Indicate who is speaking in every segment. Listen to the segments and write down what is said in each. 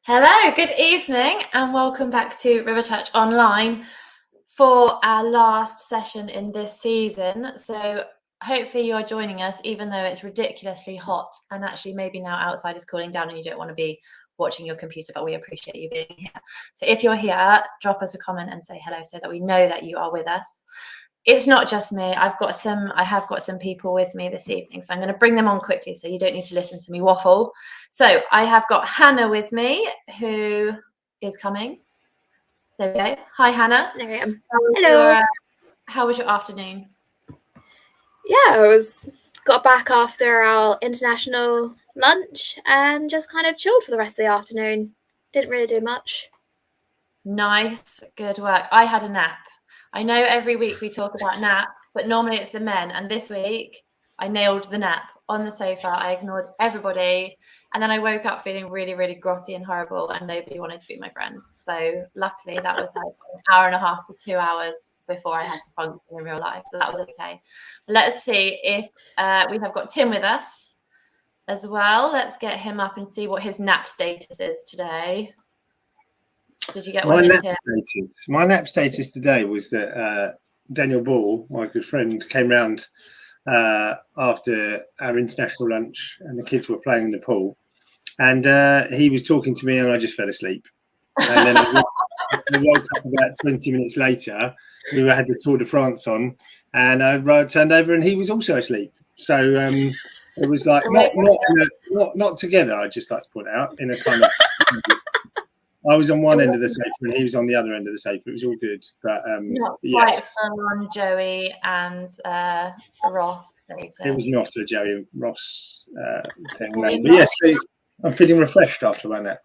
Speaker 1: Hello, good evening, and welcome back to River Church Online for our last session in this season. So hopefully you're joining us, even though it's ridiculously hot, and actually maybe now outside is cooling down and you don't want to be watching your computer, but we appreciate you being here. So if you're here, drop us a comment and say hello so that we know that you are with us. It's not just me. I have got some people with me this evening, so I'm going to bring them on quickly so you don't need to listen to me waffle. So I have got Hannah with me, who is coming. There we go. Hi, Hannah.
Speaker 2: There I am. Hello.
Speaker 1: How was your afternoon?
Speaker 2: Yeah, I got back after our international lunch and just kind of chilled for the rest of the afternoon. Didn't really do much.
Speaker 1: Nice, good work. I had a nap. I know every week we talk about nap, but normally it's the men. And this week I nailed the nap on the sofa. I ignored everybody. And then I woke up feeling really, really grotty and horrible and nobody wanted to be my friend. So luckily that was like an hour and a half to 2 hours before I had to function in real life. So that was okay. Let's see if we have got Tim with us as well. Let's get him up and see what his nap status is today. Did you get one?
Speaker 3: My nap status today was that Daniel Ball, my good friend, came round after our international lunch and the kids were playing in the pool. And he was talking to me and I just fell asleep. And then I woke up about 20 minutes later. We had the Tour de France on and I turned over and he was also asleep. So it was like not together, I'd just like to point out, in a kind of... I was on one end of the sofa and he was on the other end of the sofa. It was all good. But
Speaker 1: not quite full on Joey and Ross.
Speaker 3: It was not a Joey and Ross thing. No. But yes, I'm feeling refreshed after my nap.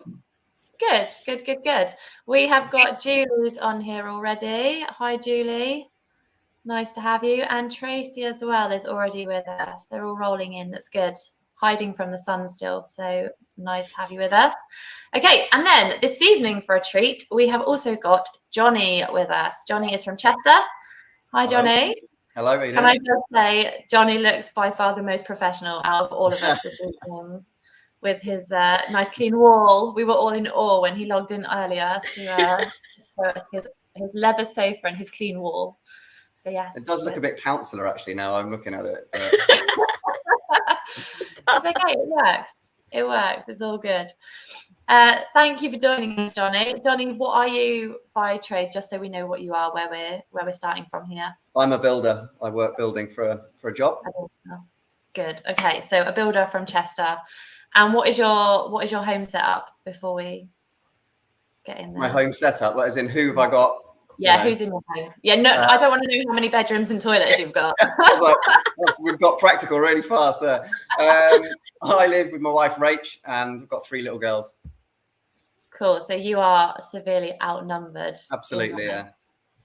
Speaker 1: Good. We have got Julie's on here already. Hi, Julie. Nice to have you. And Tracy as well is already with us. They're all rolling in. That's good. Hiding from the sun still. So nice to have you with us. Okay, and then this evening for a treat, we have also got Jonny with us. Jonny is from Chester. Hi, Jonny.
Speaker 4: Hello, how are you doing?
Speaker 1: Can I just say, Jonny looks by far the most professional out of all of us this evening with his nice clean wall. We were all in awe when he logged in earlier to show us his leather sofa and his clean wall. So yes.
Speaker 4: It does look a bit counsellor actually now I'm looking at it. But...
Speaker 1: It's okay, it works. It's all good. Thank you for joining us, Jonny. Jonny, what are you by trade, just so we know what you are, where we're starting from here?
Speaker 4: I'm a builder. I work building for a job.
Speaker 1: Good. Okay, so a builder from Chester. And what is your home setup before we get in there?
Speaker 4: My home setup, as in who have I got?
Speaker 1: Yeah, who's in your home? Yeah, no, I don't want to know how many bedrooms and toilets you've got.
Speaker 4: We've got practical really fast there. I live with my wife, Rach, and I've got 3 little girls.
Speaker 1: Cool. So you are severely outnumbered.
Speaker 4: Absolutely, yeah.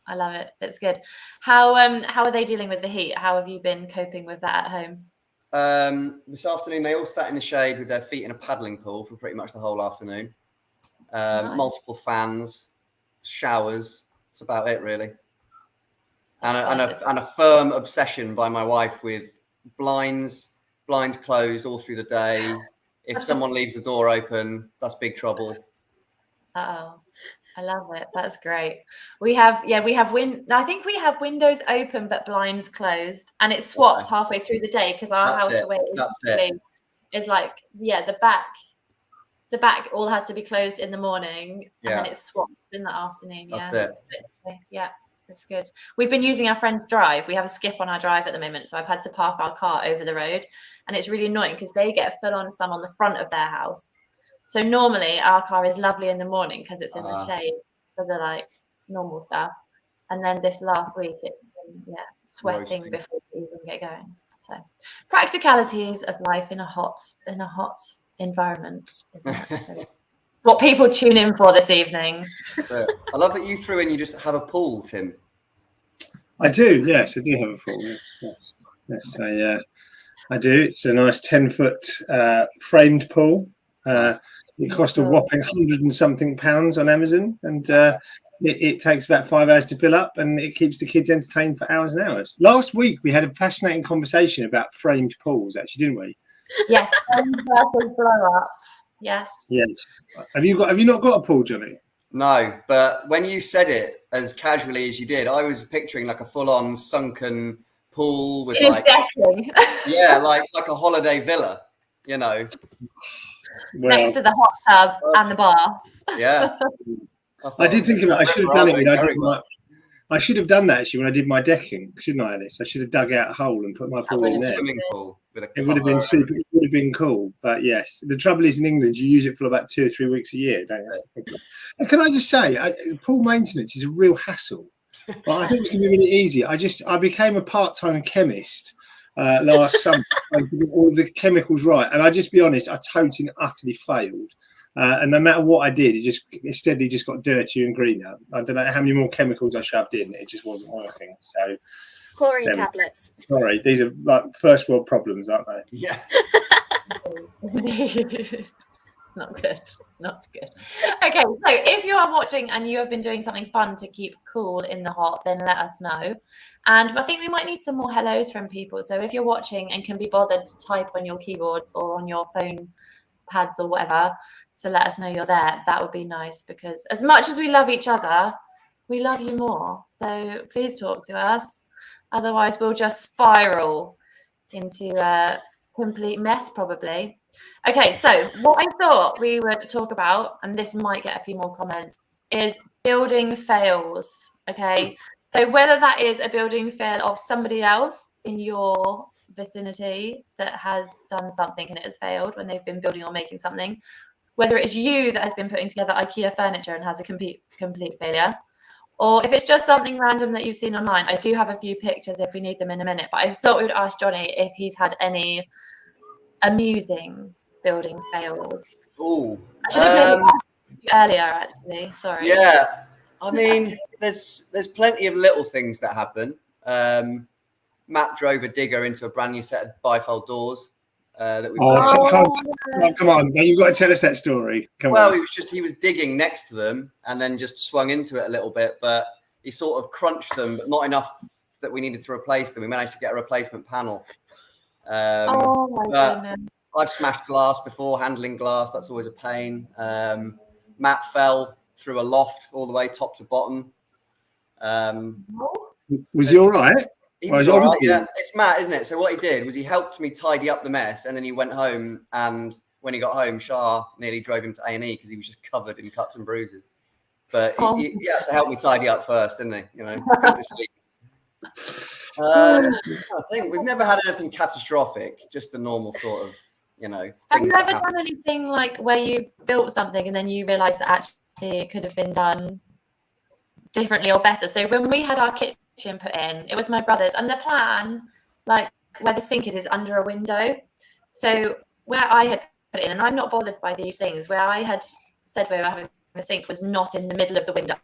Speaker 1: I love it. It's good. How are they dealing with the heat? How have you been coping with that at home?
Speaker 4: This afternoon, they all sat in the shade with their feet in a paddling pool for pretty much the whole afternoon. Nice. Multiple fans, showers. That's about it, really. And a firm obsession by my wife with blinds closed all through the day. If someone leaves the door open, that's big trouble.
Speaker 1: Oh, I love it. That's great. I think we have windows open but blinds closed, and it swaps halfway through the day because our house, the way it is like, the back all has to be closed in the morning and then it swaps in the afternoon.
Speaker 4: That's it.
Speaker 1: Yeah, that's good. We've been using our friend's drive. We have a skip on our drive at the moment, so I've had to park our car over the road, and it's really annoying because they get a full-on sun on the front of their house. So normally our car is lovely in the morning because it's in the shade for the like normal stuff, and then this last week it's been sweating before we even get going. So practicalities of life in a hot environment, isn't it? What people tune in for this evening.
Speaker 4: I love that you threw in, you just have a pool, Tim.
Speaker 3: I do, yes, I do have a pool. Yes, I do. It's a nice 10-foot framed pool. It cost a whopping £100 and something on Amazon, and it takes about 5 hours to fill up, and it keeps the kids entertained for hours and hours. Last week we had a fascinating conversation about framed pools, actually, didn't we?
Speaker 1: Yes, blow up. Yes.
Speaker 3: Yes. Have you not got a pool, Jonny?
Speaker 4: No, but when you said it as casually as you did, I was picturing like a full-on sunken pool with like
Speaker 1: decking.
Speaker 4: like a holiday villa, you know,
Speaker 1: next to the hot tub and the bar.
Speaker 4: Yeah.
Speaker 3: I did think about. I should have done it. I should have done that actually when I did my decking, shouldn't I, Alice? I should have dug out a hole and put my pool in there.
Speaker 4: Swimming pool with a
Speaker 3: it would have been super. It would have been cool, but yes, the trouble is in England you use it for about 2 or 3 weeks a year, don't you? And can I just say, pool maintenance is a real hassle. Well, I think it's going to be really easy. I became a part-time chemist last summer to get all the chemicals right, and I just be honest, I totally and utterly failed. And no matter what I did, it steadily just got dirtier and greener. I don't know how many more chemicals I shoved in; it just wasn't working. So,
Speaker 2: chlorine tablets.
Speaker 3: Sorry, these are like first world problems, aren't they?
Speaker 4: Yeah.
Speaker 1: Not good. Not good. Okay, so if you are watching and you have been doing something fun to keep cool in the hot, then let us know. And I think we might need some more hellos from people. So if you're watching and can be bothered to type on your keyboards or on your phone pads or whatever, so let us know you're there. That would be nice, because as much as we love each other, we love you more. So please talk to us. Otherwise, we'll just spiral into a complete mess, probably. Okay, so what I thought we would talk about, and this might get a few more comments, is building fails. Okay, so whether that is a building fail of somebody else in your vicinity that has done something and it has failed when they've been building or making something, whether it is you that has been putting together IKEA furniture and has a complete failure, or if it's just something random that you've seen online. I do have a few pictures if we need them in a minute, but I thought we would ask Jonny if he's had any amusing building fails.
Speaker 4: Oh,
Speaker 1: I should have maybe asked you earlier, actually. Sorry.
Speaker 4: Yeah, I mean, there's plenty of little things that happen. Matt drove a digger into a brand new set of bifold doors that we.
Speaker 3: Come on! Now you've got to tell us that story. Come on.
Speaker 4: He was digging next to them and then just swung into it a little bit, but he sort of crunched them, but not enough that we needed to replace them. We managed to get a replacement panel.
Speaker 1: Oh my goodness.
Speaker 4: I've smashed glass before, handling glass. That's always a pain. Matt fell through a loft all the way top to bottom.
Speaker 3: Was he all right?
Speaker 4: He was all right, yeah. It's Matt, isn't it? So what he did was he helped me tidy up the mess, and then he went home, and when he got home, Shah nearly drove him to A&E because he was just covered in cuts and bruises. But he had to help me tidy up first, didn't he? You know, I think we've never had anything catastrophic, just the normal sort of, you know.
Speaker 1: Have you ever done anything like where you've built something and then you realise that actually it could have been done differently or better? So when we had our kitchen put in, it was my brother's, and the plan, like where the sink is under a window. So where I had put it in, and I'm not bothered by these things, where I had said we were having the sink was not in the middle of the window.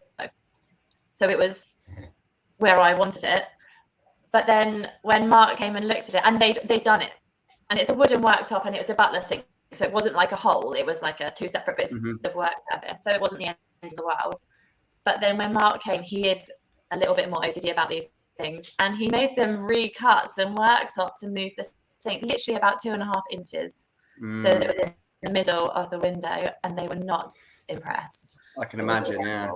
Speaker 1: So it was where I wanted it. But then when Mark came and looked at it, and they'd done it, and it's a wooden worktop, and it was a butler sink, so it wasn't like a hole, it was like two separate bits of work surface, so it wasn't the end of the world. But then when Mark came, he is a little bit more OCD about these things, and he made them recut some worktop to move the sink literally about 2.5 inches, so that it was in the middle of the window, and they were not impressed.
Speaker 4: I can imagine, yeah.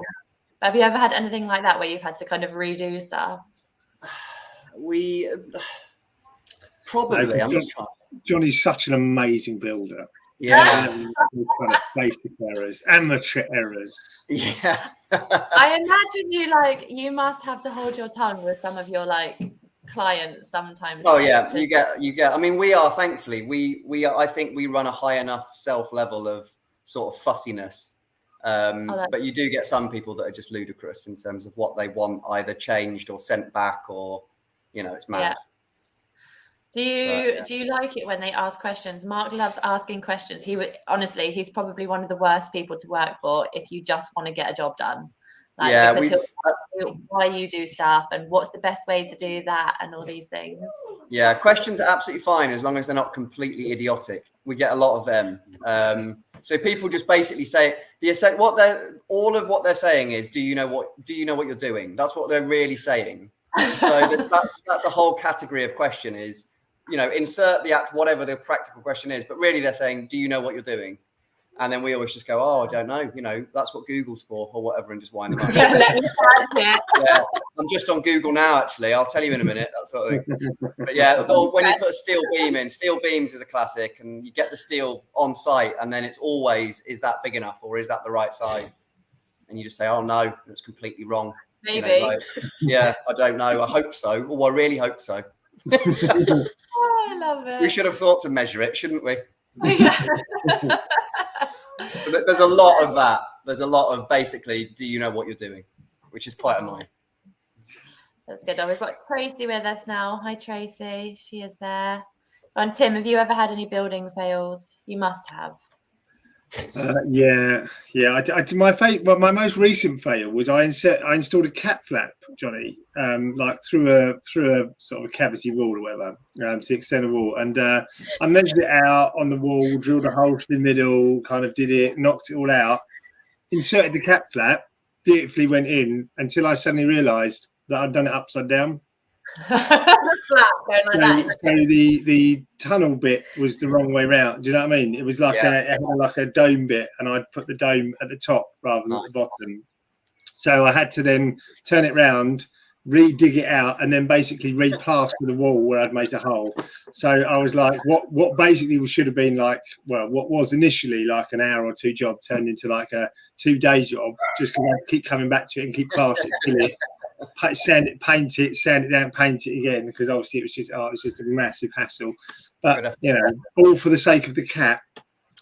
Speaker 1: Have you ever had anything like that where you've had to kind of redo stuff?
Speaker 4: We probably. I'm just trying.
Speaker 3: Jonny's such an amazing builder.
Speaker 4: Yeah.
Speaker 3: Kind of basic errors, amateur errors.
Speaker 4: Yeah.
Speaker 1: I imagine you must have to hold your tongue with some of your clients sometimes.
Speaker 4: Oh yeah, you get. I mean, we are thankfully we I think we run a high enough self level of sort of fussiness. But you do get some people that are just ludicrous in terms of what they want either changed or sent back, or it's mad.
Speaker 1: Yeah. Do you like it when they ask questions? Mark loves asking questions. He's probably one of the worst people to work for if you just want to get a job done. Because he'll ask you why you do stuff and what's the best way to do that and all these things.
Speaker 4: Yeah, questions are absolutely fine as long as they're not completely idiotic. We get a lot of them. So people just basically say all of what they're saying is, do you know what you're doing? That's what they're really saying. So that's a whole category of question is, insert whatever the practical question is, but really they're saying, do you know what you're doing? And then we always just go, oh, I don't know, you know, that's what Google's for or whatever, and just wind them up.
Speaker 1: Yeah.
Speaker 4: Yeah, I'm just on Google now, actually. I'll tell you in a minute, that sort of thing. But yeah, when you put a steel beam in, steel beams is a classic, and you get the steel on site, and then it's always, is that big enough or is that the right size? And you just say, oh, no, that's completely wrong.
Speaker 1: Maybe.
Speaker 4: You know, like, yeah, I don't know. I hope so. Oh, I really hope so.
Speaker 1: Oh, I love it.
Speaker 4: We should have thought to measure it, shouldn't we?
Speaker 1: Yeah.
Speaker 4: So there's a lot of that. There's a lot of basically, do you know what you're doing? Which is quite annoying.
Speaker 1: That's good. Oh, we've got Tracy with us now. Hi, Tracy. She is there. And Tim, have you ever had any building fails? You must have.
Speaker 3: Yeah. My most recent fail was I installed a cat flap, Jonny, like through a sort of a cavity wall or whatever, to the extent of wall, and I measured it out on the wall, drilled a hole to the middle, kind of did it, knocked it all out, inserted the cat flap, beautifully went in until I suddenly realised that I'd done it upside down.
Speaker 1: Flat, like
Speaker 3: So the tunnel bit was the wrong way round. Do you know what I mean? It was like a dome bit, and I'd put the dome at the top rather than at the bottom. So I had to then turn it round, re-dig it out, and then basically re-plaster the wall where I'd made a hole. So I was like, what basically should have been like, well, what was initially like an hour or two job turned into like a 2-day job, just because I keep coming back to it and keep plastering it. Sand it, paint it, sand it down, paint it again, because obviously it was just a massive hassle. But you know, all for the sake of the cat.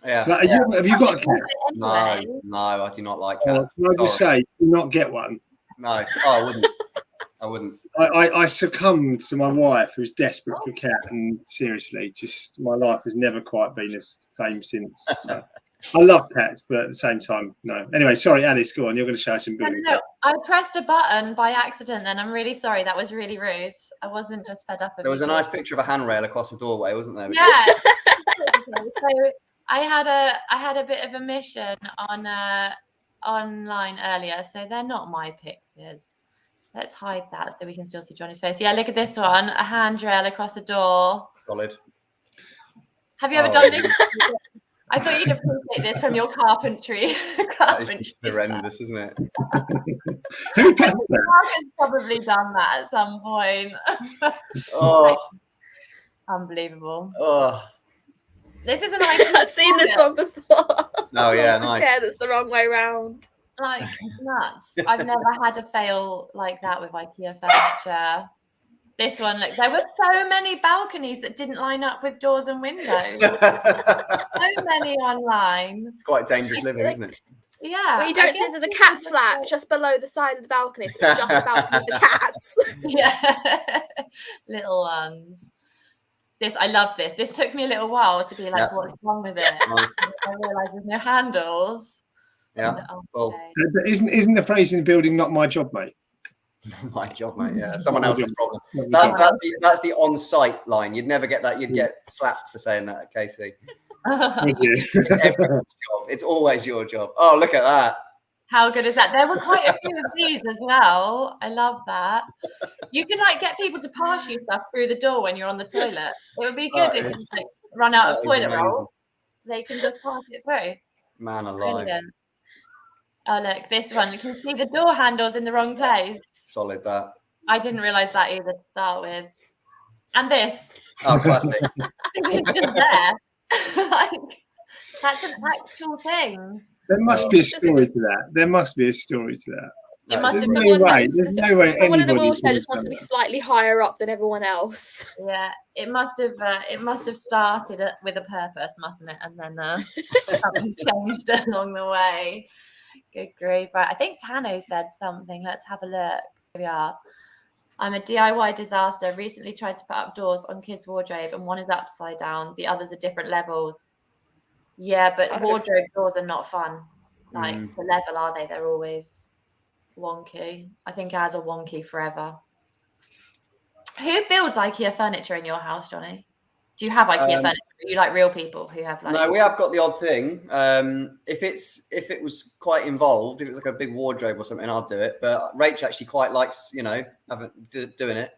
Speaker 4: Yeah.
Speaker 3: So, have you got a cat?
Speaker 4: No, I do not like cats.
Speaker 3: Can I just say, do not get one?
Speaker 4: No, I wouldn't.
Speaker 3: I succumbed to my wife, who's desperate for a cat, and seriously, just my life has never quite been the same since. So. I love cats, but at the same time, no. Anyway, sorry, Alice, go on. You're going to show us some building.
Speaker 1: No, I pressed a button by accident, and I'm really sorry. That was really rude. I wasn't just fed up.
Speaker 4: There was a nice picture of a handrail across the doorway, wasn't there?
Speaker 1: Yeah. So I had a bit of a mission on online earlier, so they're not my pictures. Let's hide that so we can still see Jonny's face. Yeah, look at this one. A handrail across the door.
Speaker 4: Solid.
Speaker 1: Have you ever done this? I thought you'd appreciate this from your carpentry.
Speaker 4: It's horrendous, isn't it?
Speaker 3: Who does that?
Speaker 1: Mark has probably done that at some point.
Speaker 4: Oh,
Speaker 1: unbelievable.
Speaker 4: Oh.
Speaker 1: This is an idea.
Speaker 2: I've seen this one before.
Speaker 4: Oh yeah,
Speaker 2: the
Speaker 4: nice.
Speaker 2: chair that's the wrong way round.
Speaker 1: Like nuts. I've never had a fail like that with IKEA furniture. This one, look, there were so many balconies that didn't line up with doors and windows. So many online.
Speaker 4: It's quite dangerous living, isn't it?
Speaker 1: Yeah.
Speaker 2: Well, you don't see there's a cat flap just below the side of the balcony. So it's just a balcony of the cats.
Speaker 1: Yeah. Little ones. I love this. This took me a little while to be like, what's wrong with it?
Speaker 4: Nice.
Speaker 1: I realised there's no handles.
Speaker 4: Yeah. Well,
Speaker 3: isn't the phrase in the building not my job, mate?
Speaker 4: My job, mate. Yeah, someone else's problem. That's the on-site line. You'd never get that. You'd get slapped for saying that at KC. It's everyone's job. It's always your job. Oh, look at that.
Speaker 1: How good is that? There were quite a few of these as well. I love that. You can like get people to pass you stuff through the door when you're on the toilet. It would be good if you like run out of toilet roll. They can just pass it through.
Speaker 4: Man alive.
Speaker 1: Brilliant. Oh, look, this one. You can see the door handles in the wrong place.
Speaker 4: Solid that.
Speaker 1: I didn't realise that either to start with. And this.
Speaker 4: Oh, classic.
Speaker 1: This is just there. Like, that's an actual thing.
Speaker 3: There must be a story to that. There must be a story to that.
Speaker 1: It must have
Speaker 3: There's no way
Speaker 2: someone in a
Speaker 3: anybody
Speaker 2: wheelchair just wants to be slightly higher up than everyone else.
Speaker 1: Yeah, it must have started with a purpose, mustn't it? And then something changed along the way. Good grief. Right, I think Tano said something. Let's have a look. Here we are. I'm a DIY disaster. Recently tried to put up doors on kids' wardrobe, and one is upside down. The others are different levels. Yeah, but wardrobe doors are not fun. Like to level, are they? They're always wonky. I think ours are wonky forever. Who builds IKEA furniture in your house, Jonny? Do you have IKEA furniture? Are you like real people who have like?
Speaker 4: No, we have got the odd thing. If it was quite involved, if it was like a big wardrobe or something, I'd do it. But Rach actually quite likes, doing it.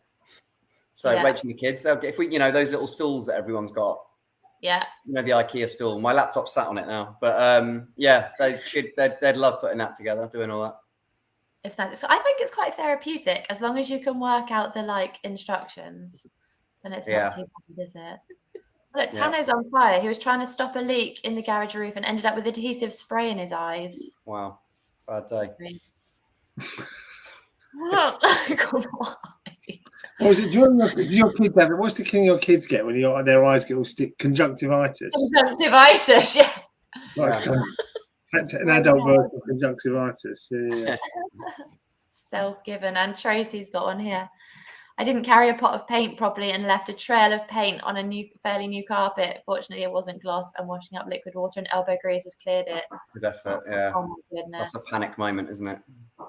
Speaker 4: So Rach and the kids, they'll get, if we, those little stools that everyone's got,
Speaker 1: Yeah.
Speaker 4: You know, the IKEA stool. My laptop sat on it now, but yeah, they'd love putting that together, doing all that.
Speaker 1: It's nice. So I think it's quite therapeutic as long as you can work out the like instructions. Then it's not too bad, is it? Look, Tano's on fire. He was trying to stop a leak in the garage roof and ended up with adhesive spray in his eyes.
Speaker 4: Wow, bad day.
Speaker 1: Why?
Speaker 3: What was it? Do your kids have it? What's the thing your kids get when their eyes get all conjunctivitis?
Speaker 1: Conjunctivitis, yeah.
Speaker 3: Like, an adult version of conjunctivitis. Yeah.
Speaker 1: Self-given. And Tracy's got one here. I didn't carry a pot of paint properly and left a trail of paint on a fairly new carpet. Fortunately, it wasn't gloss, and washing up liquid water and elbow grease has cleared it.
Speaker 4: Good effort, yeah.
Speaker 1: Oh my goodness.
Speaker 4: That's a panic moment, isn't it?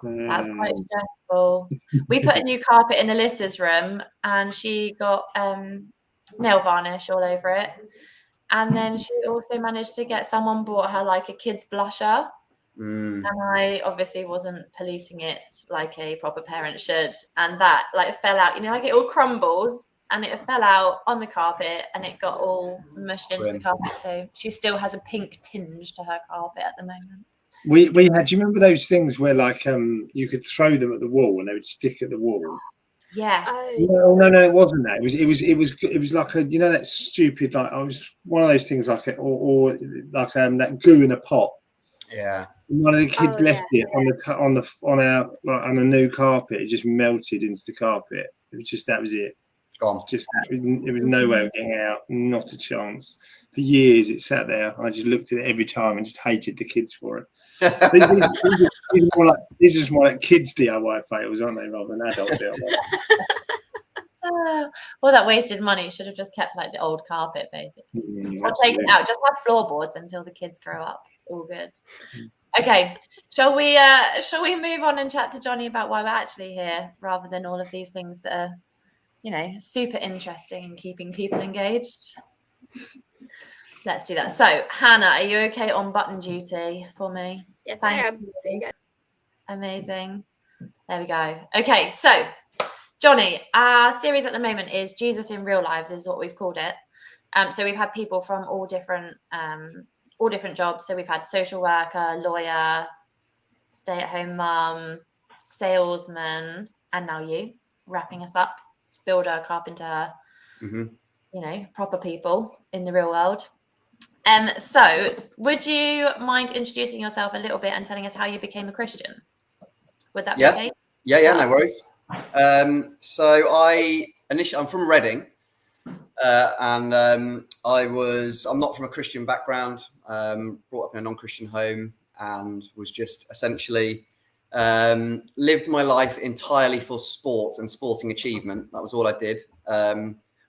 Speaker 1: That's quite stressful. We put a new carpet in Alyssa's room, and she got nail varnish all over it. And then she also managed to get someone bought her like a kid's blusher. And I obviously wasn't policing it like a proper parent should. And that like fell out, you know, like it all crumbles and it fell out on the carpet and it got all mushed into the carpet. So she still has a pink tinge to her carpet at the moment.
Speaker 3: We had, do you remember those things where like you could throw them at the wall and they would stick at the wall?
Speaker 1: Yeah.
Speaker 3: No, it wasn't that. It was like a, you know, that stupid, like I was one of those things like or like that goo in a pot.
Speaker 4: Yeah.
Speaker 3: One of the kids left it on a new carpet. It just melted into the carpet. It was just, that was it.
Speaker 4: Gone.
Speaker 3: Just it was no way of getting out. Not a chance. For years it sat there. I just looked at it every time and just hated the kids for it. These are more like kids DIY fails, aren't they, rather than adult DIY?
Speaker 1: Well, that wasted money. Should have just kept like the old carpet, basically. Or take it out. Just have floorboards until the kids grow up. It's all good. Okay, shall we move on and chat to Jonny about why we're actually here, rather than all of these things that are, you know, super interesting and keeping people engaged? Let's do that. So, Hannah, are you okay on button duty for me?
Speaker 2: Yes, I am. See you guys.
Speaker 1: Amazing. There we go. Okay, so Jonny, our series at the moment is Jesus in Real Lives, is what we've called it. So we've had people from all different jobs. So we've had social worker, lawyer, stay-at-home mum, salesman, and now you, wrapping us up, builder, carpenter, you know, proper people in the real world. So would you mind introducing yourself a little bit and telling us how you became a Christian? Would that be okay?
Speaker 4: Yeah, no worries. So I'm from Reading, and I'm not from a Christian background, brought up in a non-Christian home, and was just essentially lived my life entirely for sport and sporting achievement. That was all I did.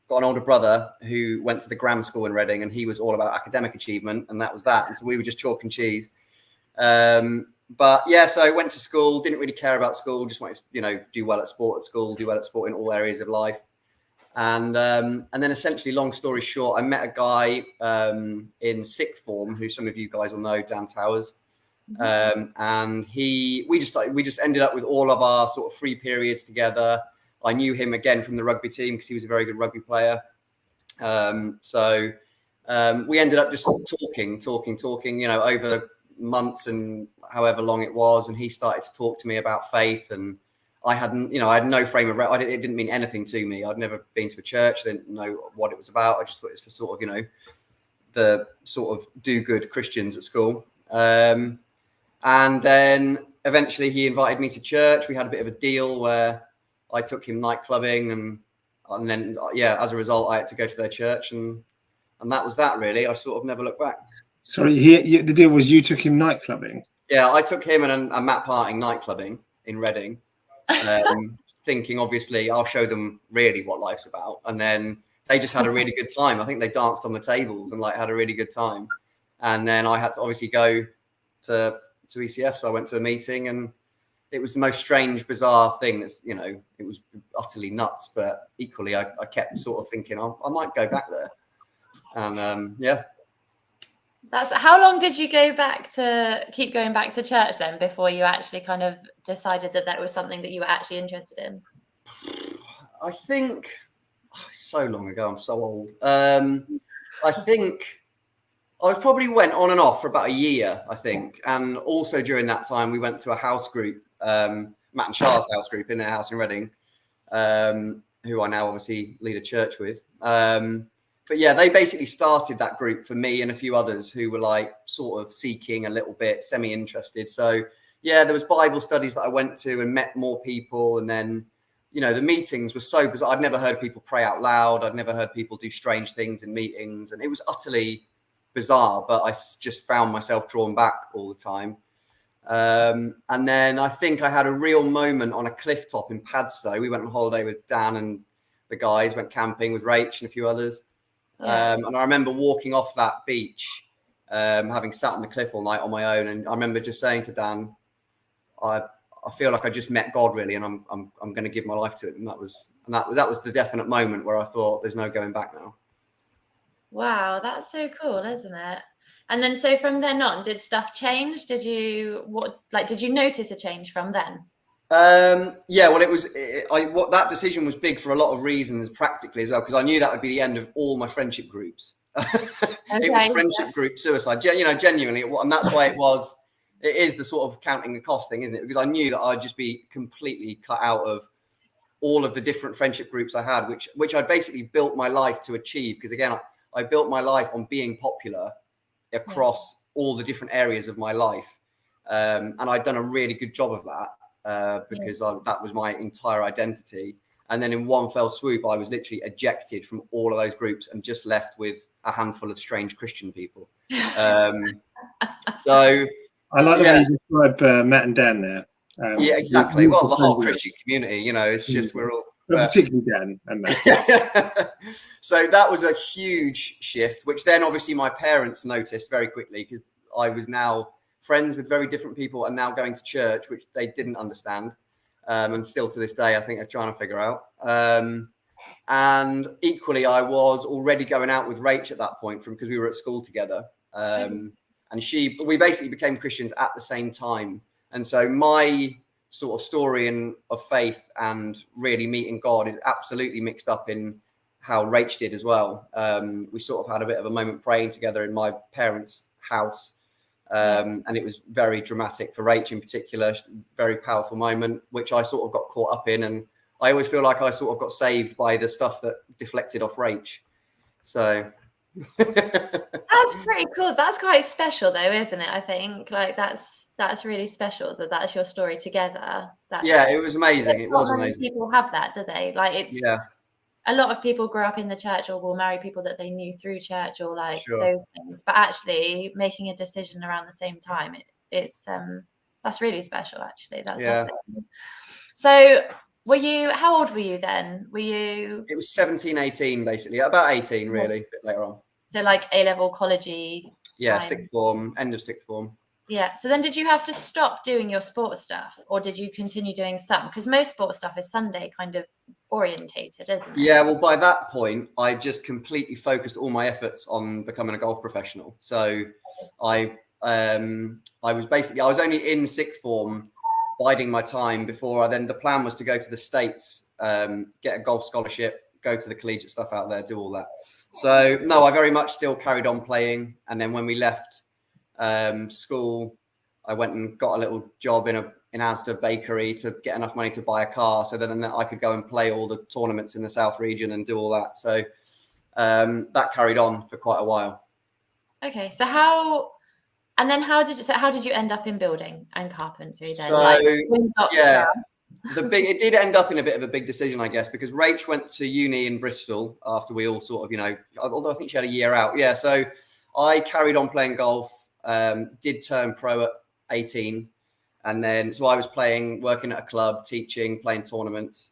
Speaker 4: Got an older brother who went to the grammar school in Reading, and he was all about academic achievement, and that was that. And so we were just chalk and cheese. But yeah, so I went to school, didn't really care about school, just wanted to, you know, do well at sport at school, do well at sport in all areas of life. And then essentially, long story short, I met a guy in sixth form who some of you guys will know, Dan Towers. And we just ended up with all of our sort of free periods together. I knew him again from the rugby team because he was a very good rugby player. So we ended up just talking, you know, over months and however long it was. And he started to talk to me about faith, and I had no frame of reference. It didn't mean anything to me. I'd never been to a church. I didn't know what it was about. I just thought it was for sort of, you know, the sort of do-good Christians at school. And then eventually he invited me to church. We had a bit of a deal where I took him night clubbing, and then as a result, I had to go to their church, and that was that. Really, I sort of never looked back.
Speaker 3: Sorry, the deal was you took him night clubbing.
Speaker 4: Yeah, I took him and Matt Parting night clubbing in Reading, thinking obviously I'll show them really what life's about, and then they just had a really good time. I think they danced on the tables and like had a really good time, and then I had to obviously go to ECF, so I went to a meeting, and it was the most strange, bizarre thing. That's, you know, it was utterly nuts, but equally, I kept sort of thinking, I might go back there. And
Speaker 1: That's how long did you keep going back to church then before you actually kind of decided that was something that you were actually interested in?
Speaker 4: I think so long ago. I'm so old. I think I probably went on and off for about a year, I think. And also during that time, we went to a house group, Matt and Char's house group in their house in Reading, who I now obviously lead a church with. But yeah, they basically started that group for me and a few others who were like sort of seeking a little bit, semi-interested. So yeah, there was Bible studies that I went to and met more people. And then, you know, the meetings were so bizarre. I'd never heard people pray out loud. I'd never heard people do strange things in meetings. And it was utterly bizarre, but I just found myself drawn back all the time. And then I think I had a real moment on a cliff top in Padstow. We went on holiday with Dan and the guys, went camping with Rach and a few others. Yeah. And I remember walking off that beach, having sat on the cliff all night on my own. And I remember just saying to Dan, I feel like I just met God really, and I'm going to give my life to it. And that was the definite moment where I thought there's no going back now.
Speaker 1: Wow, that's so cool, isn't it? And then so from then on, did stuff change? Did you notice a change from then?
Speaker 4: Yeah, well, that decision was big for a lot of reasons practically as well, because I knew that would be the end of all my friendship groups. It was friendship group suicide, genuinely, and that's why it is the sort of counting the cost thing, isn't it? Because I knew that I'd just be completely cut out of all of the different friendship groups I had, which I basically built my life to achieve. Because again, I built my life on being popular across all the different areas of my life. And I'd done a really good job of that because that was my entire identity. And then in one fell swoop, I was literally ejected from all of those groups and just left with a handful of strange Christian people. So
Speaker 3: I like the way you describe Matt and Dan there.
Speaker 4: Yeah, exactly. Well, the whole Christian community, it's just we're all...
Speaker 3: particularly Dan and Matt.
Speaker 4: So that was a huge shift, which then obviously my parents noticed very quickly, because I was now friends with very different people and now going to church, which they didn't understand. And still to this day, I think they're trying to figure out. And equally, I was already going out with Rach at that point because we were at school together. And we basically became Christians at the same time. And so my sort of story of faith and really meeting God is absolutely mixed up in how Rach did as well. We sort of had a bit of a moment praying together in my parents' house. And it was very dramatic for Rach in particular, very powerful moment, which I sort of got caught up in. And I always feel like I sort of got saved by the stuff that deflected off Rach. So...
Speaker 1: That's pretty cool. That's quite special though, isn't it? I think that's really special that's your story together.
Speaker 4: It was amazing. It was amazing.
Speaker 1: People have that, do they? A lot of people grow up in the church or will marry people that they knew through church or those things, but actually making a decision around the same time, it's that's really special actually. That's lovely. So how old were you then? It
Speaker 4: was 17, 18 basically, about 18 really, a bit later on.
Speaker 1: So like A-level, college-y.
Speaker 4: Yeah, sixth form, end of sixth form.
Speaker 1: Yeah. So then did you have to stop doing your sports stuff or did you continue doing some? Because most sports stuff is Sunday kind of orientated, isn't it?
Speaker 4: Yeah, well, by that point, I just completely focused all my efforts on becoming a golf professional. So I was only in sixth form biding my time before the plan was to go to the States, get a golf scholarship, go to the collegiate stuff out there, do all that. So no, I very much still carried on playing. And then when we left school, I went and got a little job in Asda bakery to get enough money to buy a car. So then I could go and play all the tournaments in the South region and do all that. So that carried on for quite a while.
Speaker 1: Okay. So how did you end up in building and carpentry then?
Speaker 4: It did end up in a bit of a big decision, I guess, because Rach went to uni in Bristol after we all sort of, although I think she had a year out. Yeah. So I carried on playing golf, did turn pro at 18. And then, so I was working at a club, teaching, playing tournaments,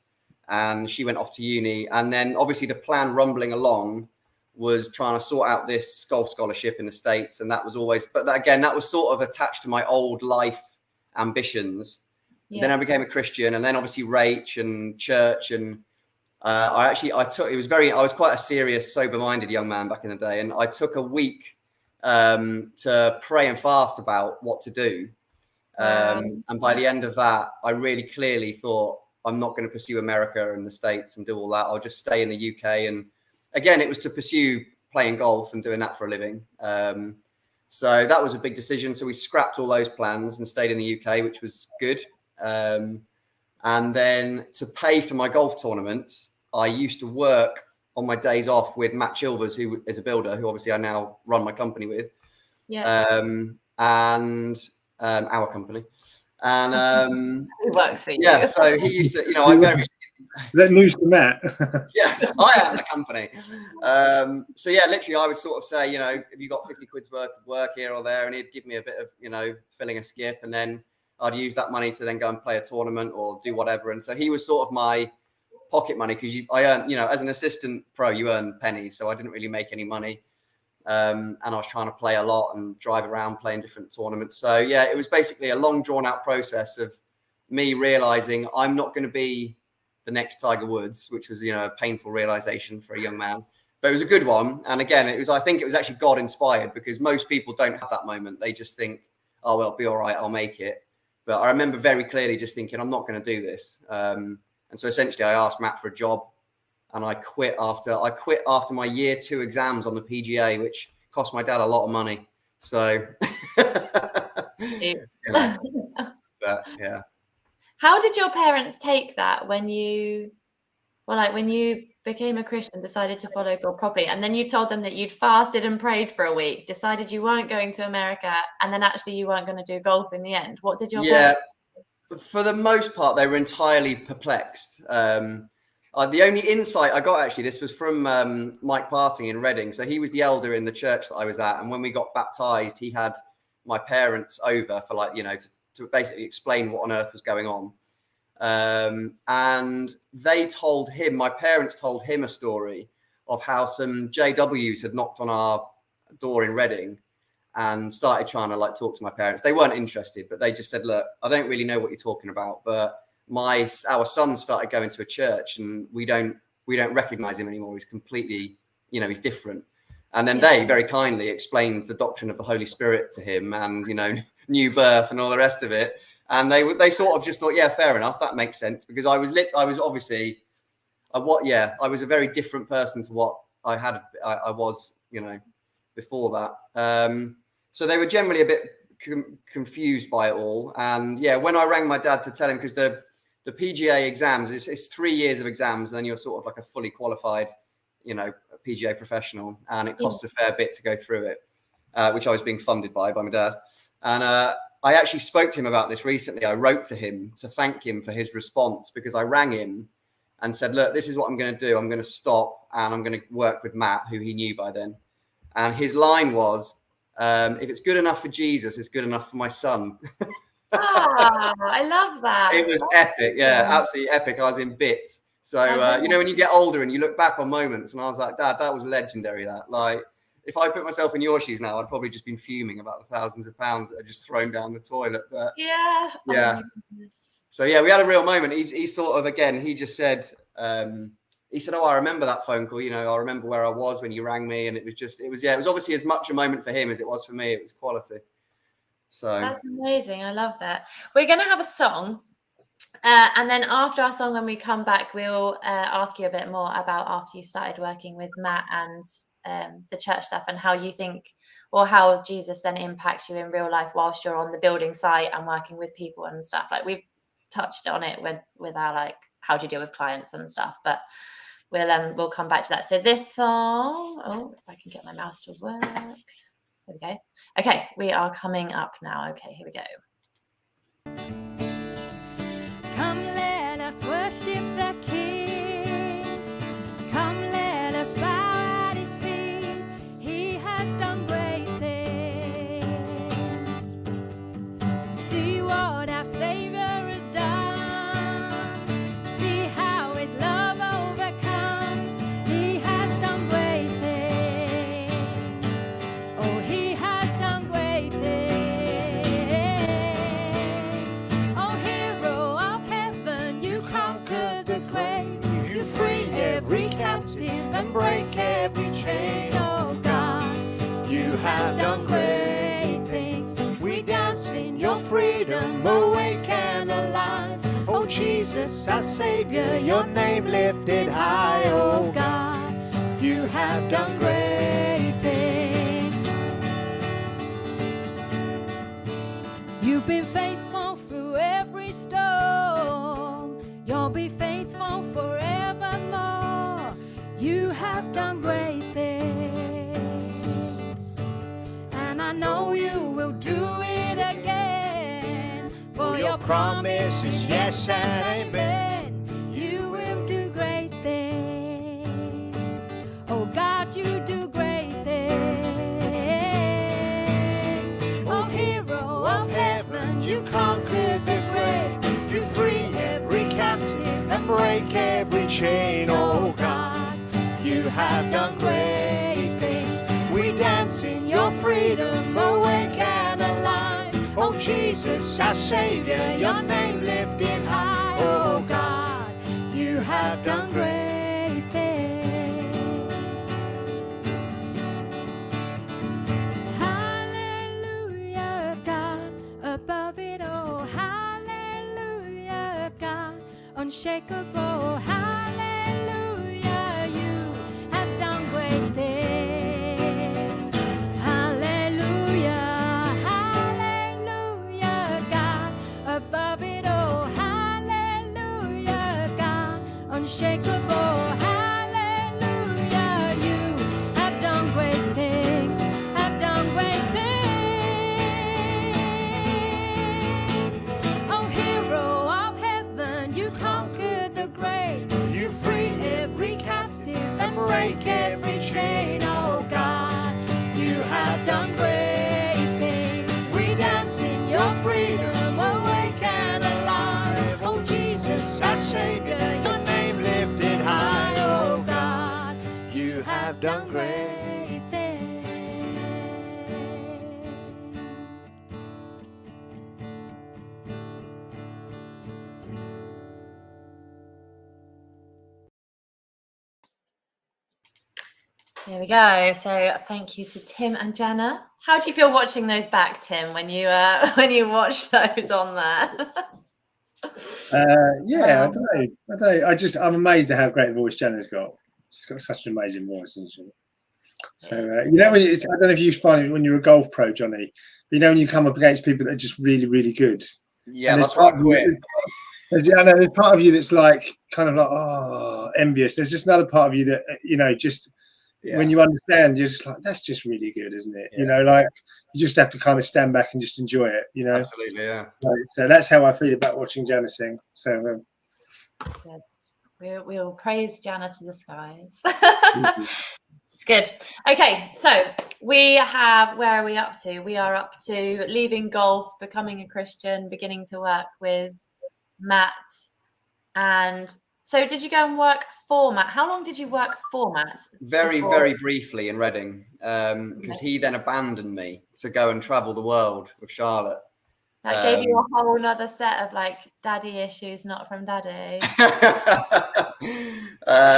Speaker 4: and she went off to uni. And then obviously the plan rumbling along was trying to sort out this golf scholarship in the States. And that was always, that was sort of attached to my old life ambitions. Yeah. Then I became a Christian, and then obviously Rach and church. And I was quite a serious, sober-minded young man back in the day. And I took a week to pray and fast about what to do. And by the end of that, I really clearly thought, I'm not going to pursue America and the States and do all that. I'll just stay in the UK. And again, it was to pursue playing golf and doing that for a living. So that was a big decision. So we scrapped all those plans and stayed in the UK, which was good. And then to pay for my golf tournaments, I used to work on my days off with Matt Chilvers, who is a builder, who obviously I now run my company with.
Speaker 1: Yeah.
Speaker 4: And our company. And
Speaker 1: it works for you.
Speaker 4: yeah, so he used to, I very...
Speaker 3: Is that news to Matt?
Speaker 4: Yeah, I am the company. So yeah, literally I would sort of say, have you got 50 quid's worth of work here or there? And he'd give me a bit of, filling a skip, and then I'd use that money to then go and play a tournament or do whatever. And so he was sort of my pocket money, because I earned, as an assistant pro, you earn pennies. So I didn't really make any money. And I was trying to play a lot and drive around playing different tournaments. So yeah, it was basically a long drawn out process of me realizing I'm not going to be the next Tiger Woods, which was, a painful realization for a young man, but it was a good one. And again, I think it was actually God inspired, because most people don't have that moment. They just think, oh, well, it'll be all right, I'll make it. But I remember very clearly just thinking, I'm not going to do this. And so essentially I asked Matt for a job, and I quit after my year 2 exams on the PGA, which cost my dad a lot of money. So, but yeah.
Speaker 1: How did your parents take that when you became a Christian, decided to follow God properly, and then you told them that you'd fasted and prayed for a week, decided you weren't going to America, and then actually you weren't going to do golf in the end? What did your parents do?
Speaker 4: For the most part, they were entirely perplexed. The only insight I got, actually, this was from Mike Parting in Reading. So he was the elder in the church that I was at. And when we got baptized, he had my parents over for to basically explain what on earth was going on. And my parents told him a story of how some JWs had knocked on our door in Reading and started trying to talk to my parents. They weren't interested, but they just said, look, I don't really know what you're talking about, but our son started going to a church, and we don't recognize him anymore. He's completely, he's different. And then they very kindly explained the doctrine of the Holy Spirit to him, and new birth and all the rest of it. And they sort of just thought, yeah, fair enough, that makes sense, because I was obviously I was a very different person to what I was before that. So they were generally a bit confused by it all. And yeah, when I rang my dad to tell him, because the PGA exams, it's 3 years of exams, and then you're sort of like a fully qualified, PGA professional, and it costs a fair bit to go through it, which I was being funded by my dad. And I actually spoke to him about this recently. I wrote to him to thank him for his response, because I rang him and said, look, this is what I'm going to do. I'm going to stop, and I'm going to work with Matt, who he knew by then. And his line was, if it's good enough for Jesus, it's good enough for my son.
Speaker 1: I love that.
Speaker 4: It was epic. Yeah, absolutely epic. I was in bits. So, when you get older and you look back on moments, and I was like, Dad, that was legendary. That, if I put myself in your shoes now, I'd probably just been fuming about the thousands of pounds that are just thrown down the toilet. But
Speaker 1: yeah.
Speaker 4: Yeah. So yeah, we had a real moment. He sort of, again, he just said, he said, oh, I remember that phone call. I remember where I was when you rang me. And it was obviously as much a moment for him as it was for me. It was quality. So
Speaker 1: that's amazing. I love that. We're going to have a song. And then after our song, when we come back, we'll ask you a bit more about after you started working with Matt and the church stuff, and how you think, or how Jesus then impacts you in real life whilst you're on the building site and working with people and stuff. We've touched on it with our how do you deal with clients and stuff, but we'll come back to that. So this song, if I can get my mouse to work. There we go. Okay, we are coming up now. Okay, here we go.
Speaker 5: Come, let us worship the King. Come, let us bow at his feet. He has done great things. See what our Savior has done. See how his love overcomes. He has done great things. Oh, he has done great things. Oh, hero of heaven, you conquered the grave. You free every captive and break every chain. Oh God, you have done great things. We dance in your freedom, awake and alive. Oh Jesus, our Savior, your name lifted high. Oh God, you have done great You've been faithful through every storm. You'll be faithful forevermore. You have done great things, and I know you will do it again. For your promise is yes and amen. You will do great things. Oh God, you do great things. Oh hero of heaven, you conquered the grave. You free every captive and break every chain. Oh God, you have done great things. We dance in your freedom, awake and alive. Oh Jesus, our Savior, your name lifted high. Oh God, you have done great things. Hallelujah, God, above it all. Hallelujah, God, unshakable. Hallelujah, you have done great things. Hallelujah, hallelujah, God, above it all. Hallelujah, God, unshakable. Hallelujah, you have done great things, have done great things. Oh hero of heaven, you conquered the grave. You free every captive and break every chain. Oh God, you have done great things. We dance in your freedom, awake and alive. Oh Jesus, our Savior, your name lifted high. Oh God, you have done great things.
Speaker 1: There we go. So thank you to Tim and Jenna. How do you feel watching those back, Tim, when you watch those on there?
Speaker 3: Yeah, I don't know. I'm amazed at how great a voice Jenna's got. She's got such an amazing voice, hasn't she? So I don't know if you find it when you're a golf pro, Jonny. But when you come up against people that are just really, really good.
Speaker 4: Yeah, that's why I quit.
Speaker 3: There's part of you that's like kind of like envious. There's just another part of you that just. Yeah. When you understand, you're just like, that's just really good, isn't it?
Speaker 4: Yeah.
Speaker 3: Like you just have to kind of stand back and just enjoy it,
Speaker 4: Absolutely, yeah.
Speaker 3: So that's how I feel about watching Jana sing. So
Speaker 1: we'll praise Jana to the skies. It's good. Okay, so where are we up to? We are up to leaving golf, becoming a Christian, beginning to work with Matt. And so did you go and work for Matt? How long did you work for Matt?
Speaker 4: Very briefly in Reading, because he then abandoned me to go and travel the world with Charlotte.
Speaker 1: That gave you a whole nother set of like daddy issues, not from daddy.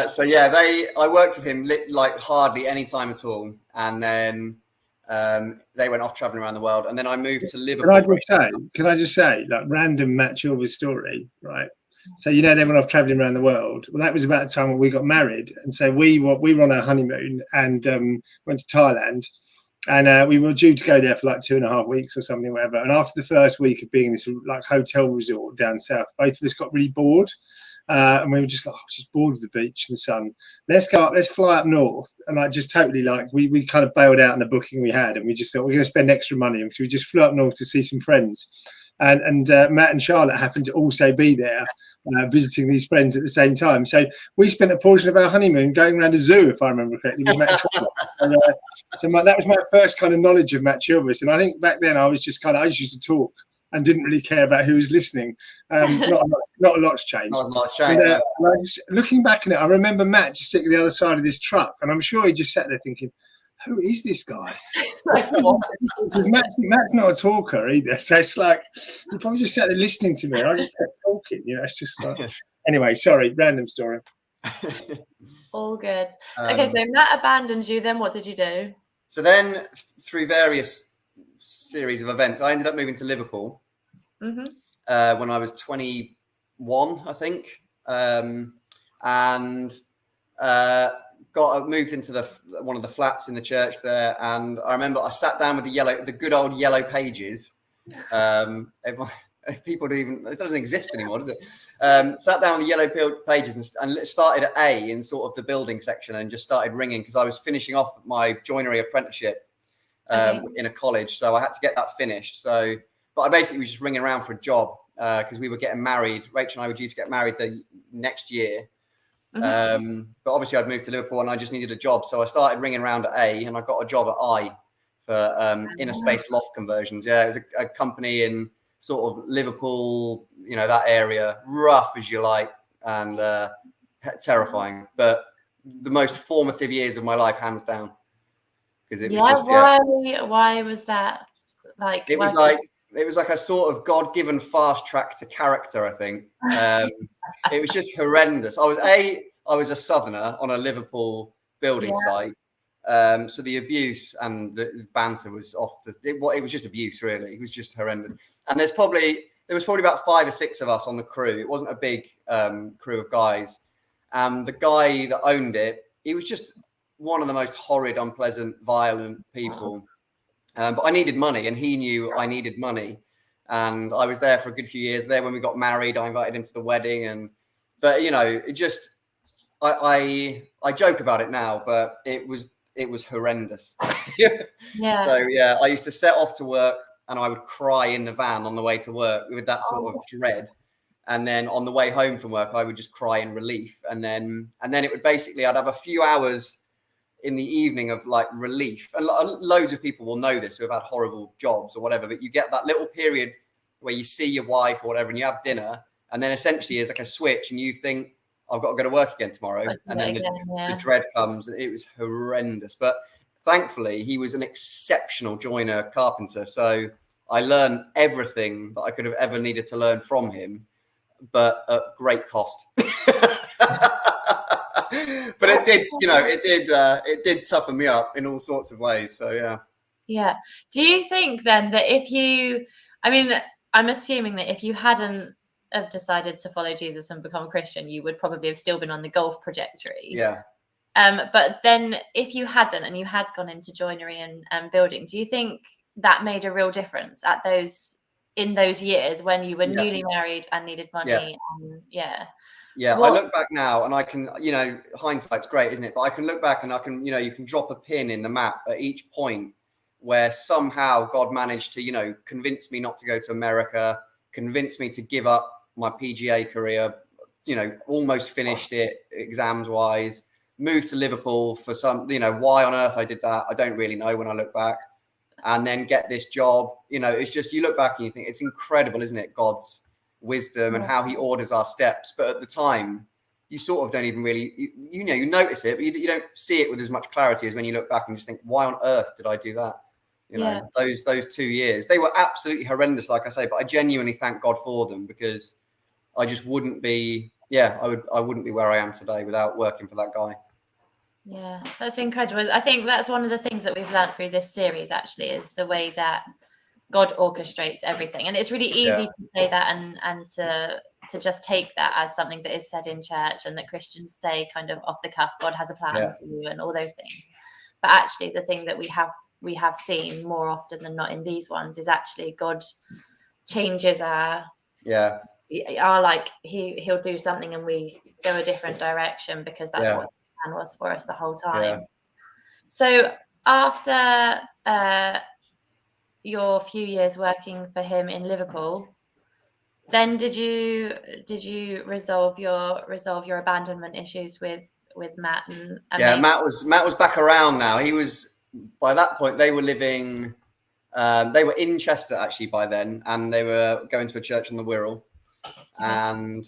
Speaker 4: So yeah, I worked with him like hardly any time at all, and then they went off traveling around the world, and then I moved to Liverpool.
Speaker 3: Can I just say that random Matt Chilver's story, right? So they went off traveling around the world. Well, that was about the time when we got married, and so we were on our honeymoon and went to Thailand, and we were due to go there for like 2.5 weeks or something, whatever. And after the first week of being in this like hotel resort down south, both of us got really bored, and we were just like, just bored of the beach and the sun. Let's go up. Let's fly up north, and like just totally like we kind of bailed out on the booking we had, and we just thought we're going to spend extra money, and so we just flew up north to see some friends. And Matt and Charlotte happened to also be there visiting these friends at the same time. So we spent a portion of our honeymoon going around a zoo, if I remember correctly, with Matt and Charlotte. That was my first kind of knowledge of Matt Chilvers. And I think back then I just used to talk and didn't really care about who was listening. Not a lot's changed.
Speaker 4: Not a lot's changed.
Speaker 3: Looking back on it, I remember Matt just sitting at the other side of this truck, and I'm sure he just sat there thinking, who is this guy? Matt's not a talker either, so it's like he probably just sat there listening to me, and I just kept talking. It's just like anyway. Sorry, random story.
Speaker 1: All good. Okay, so Matt abandoned you. Then what did you do?
Speaker 4: So then, through various series of events, I ended up moving to Liverpool when I was 21, I think, and moved into one of the flats in the church there. And I remember I sat down with the good old yellow pages Everyone, if people don't even, it doesn't exist anymore, does it? Sat down on the yellow pages and started at A in sort of the building section and just started ringing because I was finishing off my joinery apprenticeship in a college. So I had to get that finished. So, but I basically was just ringing around for a job because we were getting married. Rachel and I were due to get married the next year. But obviously I'd moved to Liverpool and I just needed a job. So I started ringing around at A and I got a job at I for inner space loft conversions. Yeah, it was a company in sort of Liverpool, you know, that area, rough as you like, and terrifying, but the most formative years of my life, hands down. Because it was just,
Speaker 1: why was that like?
Speaker 4: It was like a sort of God-given fast track to character, I think. It was just horrendous. I was a southerner on a Liverpool building site. So the abuse and the banter was off it was just abuse, really. It was just horrendous. And there was probably about 5 or 6 of us on the crew. It wasn't a big crew of guys. The guy that owned it, he was just one of the most horrid, unpleasant, violent people. But I needed money and he knew I needed money. And I was there for a good few years there. When we got married, I invited him to the wedding. But you know, it just, I joke about it now, but it was horrendous. So yeah, I used to set off to work and I would cry in the van on the way to work with that sort of dread. And then on the way home from work, I would just cry in relief. And then it would basically, I'd have a few hours in the evening of like relief. And loads of people will know this who have had horrible jobs or whatever, but you get that little period where you see your wife or whatever and you have dinner. And then essentially it's like a switch and you think, I've got to go to work again tomorrow. And then the dread comes. It was horrendous. But thankfully, he was an exceptional joiner carpenter. So I learned everything that I could have ever needed to learn from him, but at great cost. But it did toughen me up in all sorts of ways. So, yeah.
Speaker 1: Yeah. Do you think then that I'm assuming that if you hadn't have decided to follow Jesus and become a Christian, you would probably have still been on the golf trajectory.
Speaker 4: Yeah.
Speaker 1: But then if you hadn't and you had gone into joinery and building, do you think that made a real difference in those years when you were newly married and needed money?
Speaker 4: I look back now and I can, hindsight's great, isn't it? But I can look back and I can, you can drop a pin in the map at each point where somehow God managed to, convince me not to go to America, convince me to give up my PGA career, almost finished it exams wise, moved to Liverpool for some, why on earth I did that, I don't really know when I look back. And then get this job, it's just, you look back and you think it's incredible, isn't it? God's wisdom and how he orders our steps. But at the time, you sort of don't even really, you notice it, but you don't see it with as much clarity as when you look back and just think, why on earth did I do that? Those 2 years, they were absolutely horrendous, like I say, but I genuinely thank God for them because I just wouldn't be, I wouldn't be where I am today without working for that guy.
Speaker 1: Yeah, that's incredible. I think that's one of the things that we've learned through this series, actually, is the way that God orchestrates everything. And it's really easy to say that and to just take that as something that is said in church and that Christians say kind of off the cuff, God has a plan for you and all those things. But actually, the thing that we have seen more often than not in these ones is actually God changes our like he'll do something and we go a different direction because that's what the plan was for us the whole time. So after your few years working for him in Liverpool, then did you resolve your abandonment issues with Matt and
Speaker 4: Matt was back around now. He was, by that point they were living they were in Chester actually by then, and they were going to a church on the Wirral. And